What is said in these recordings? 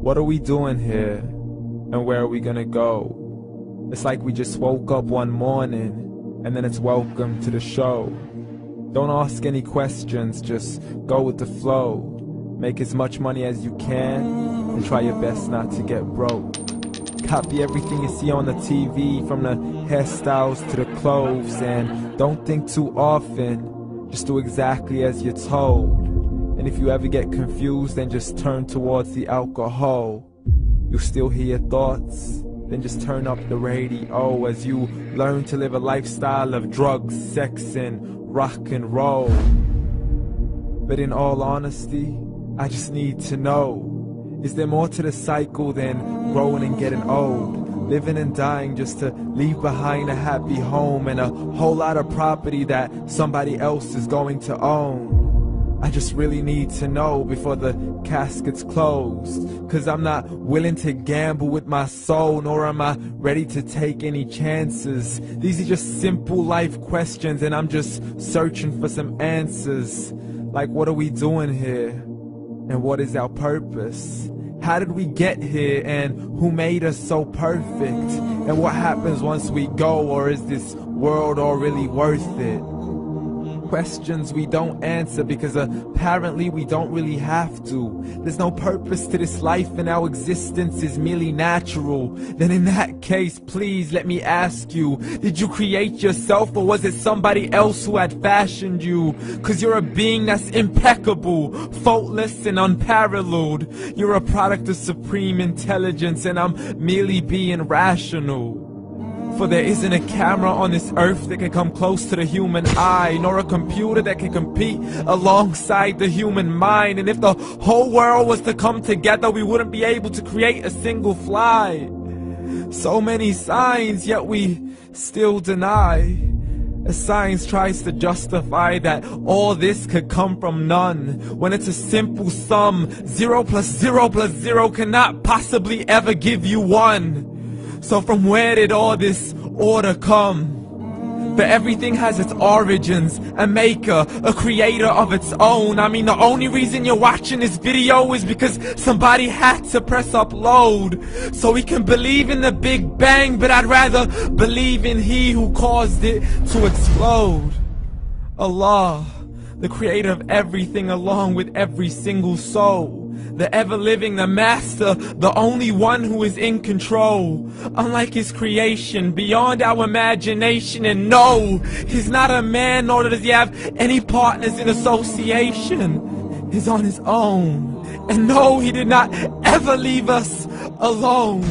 What are we doing here? And where are we gonna go? It's like we just woke up one morning, and then it's welcome to the show. Don't ask any questions, just go with the flow. Make as much money as you can, and try your best not to get broke. Copy everything you see on the TV, from the hairstyles to the clothes, and don't think too often, just do exactly as you're told. And if you ever get confused, then just turn towards the alcohol. You'll still hear your thoughts, then just turn up the radio as you learn to live a lifestyle of drugs, sex, and rock and roll. But in all honesty, I just need to know, is there more to the cycle than growing and getting old? Living and dying just to leave behind a happy home and a whole lot of property that somebody else is going to own. I just really need to know before the casket's closed, 'cause I'm not willing to gamble with my soul, nor am I ready to take any chances. These are just simple life questions, and I'm just searching for some answers. Like, what are we doing here? And what is our purpose? How did we get here, and who made us so perfect? And what happens once we go, or is this world all really worth it? Questions we don't answer because apparently we don't really have to. There's no purpose to this life and our existence is merely natural. Then in that case, please let me ask you, did you create yourself, or was it somebody else who had fashioned you? 'Cause you're a being that's impeccable, faultless and unparalleled. You're a product of supreme intelligence, and I'm merely being rational. For there isn't a camera on this earth that can come close to the human eye, nor a computer that can compete alongside the human mind. And if the whole world was to come together, we wouldn't be able to create a single fly. So many signs, yet we still deny. As science tries to justify that all this could come from none, when it's a simple sum. 0 plus 0 plus 0 cannot possibly ever give you 1. So from where did all this order come? But everything has its origins, a maker, a creator of its own. I mean, the only reason you're watching this video is because somebody had to press upload, so we can believe in the Big Bang, but I'd rather believe in He who caused it to explode. Allah, the creator of everything, along with every single soul. The ever-living, the master, the only one who is in control. Unlike his creation, beyond our imagination. And no, he's not a man, nor does he have any partners in association. He's on his own. And no, he did not ever leave us alone.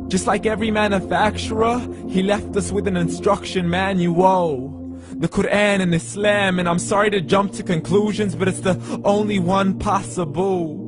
Just like every manufacturer, he left us with an instruction manual. The Quran and Islam, and I'm sorry to jump to conclusions, but it's the only one possible.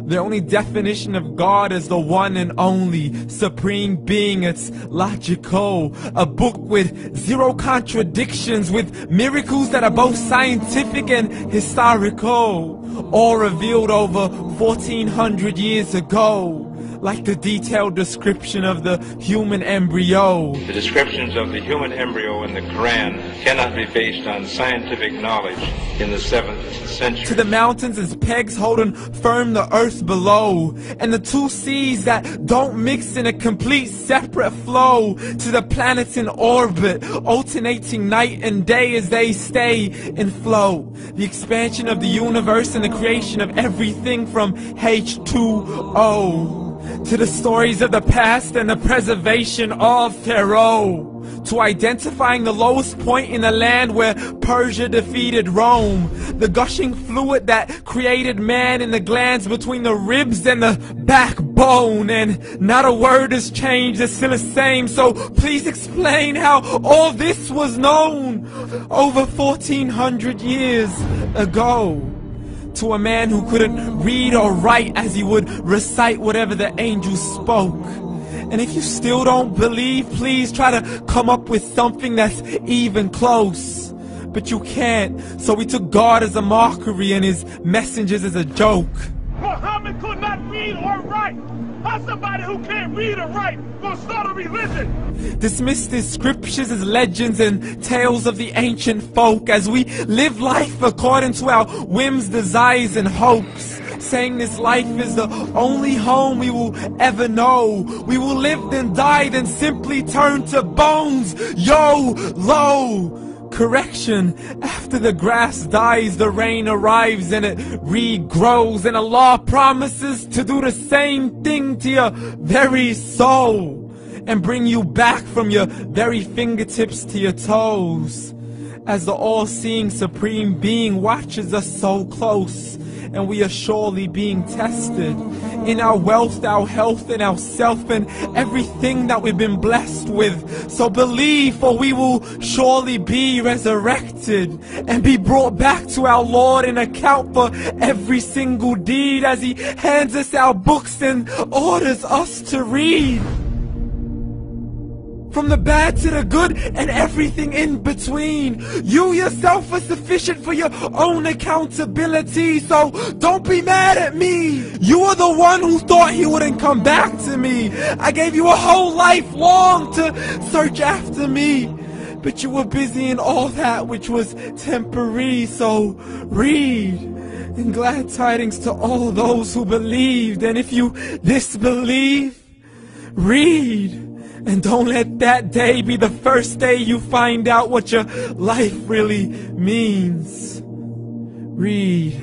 The only definition of God is the one and only supreme being. It's logical, a book with 0 contradictions, with miracles that are both scientific and historical, all revealed over 1400 years ago. Like the detailed description of the human embryo. The descriptions of the human embryo in the Quran cannot be based on scientific knowledge in the 7th century. To the mountains as pegs holding firm the earth below, and the 2 seas that don't mix in a complete separate flow. To the planets in orbit, alternating night and day as they stay in flow. The expansion of the universe and the creation of everything from H2O. To the stories of the past and the preservation of Pharaoh. To identifying the lowest point in the land where Persia defeated Rome. The gushing fluid that created man in the glands between the ribs and the backbone. And not a word has changed, it's still the same. So please explain how all this was known over 1400 years ago. To a man who couldn't read or write, as he would recite whatever the angels spoke. And if you still don't believe, please try to come up with something that's even close. But you can't, so we took God as a mockery and his messengers as a joke. Muhammad could not read or write. How somebody who can't read or write gonna start a religion? Dismissed his scriptures as legends and tales of the ancient folk, as we live life according to our whims, desires, and hopes. saying this life is the only home we will ever know. We will live then die, then simply turn to bones. YOLO! Correction, after the grass dies, the rain arrives and it regrows, and Allah promises to do the same thing to your very soul and bring you back from your very fingertips to your toes, as the all-seeing supreme being watches us so close, and we are surely being tested in our wealth, our health, and our self, and everything that we've been blessed with. So believe, for we will surely be resurrected and be brought back to our Lord and account for every single deed, as He hands us our books and orders us to read. From the bad to the good and everything in between. You yourself are sufficient for your own accountability, so don't be mad at me. You are the one who thought He wouldn't come back to me. I gave you a whole life long to search after me, but you were busy in all that which was temporary. So read, and glad tidings to all those who believed. And if you disbelieve, read. And don't let that day be the first day you find out what your life really means. Read.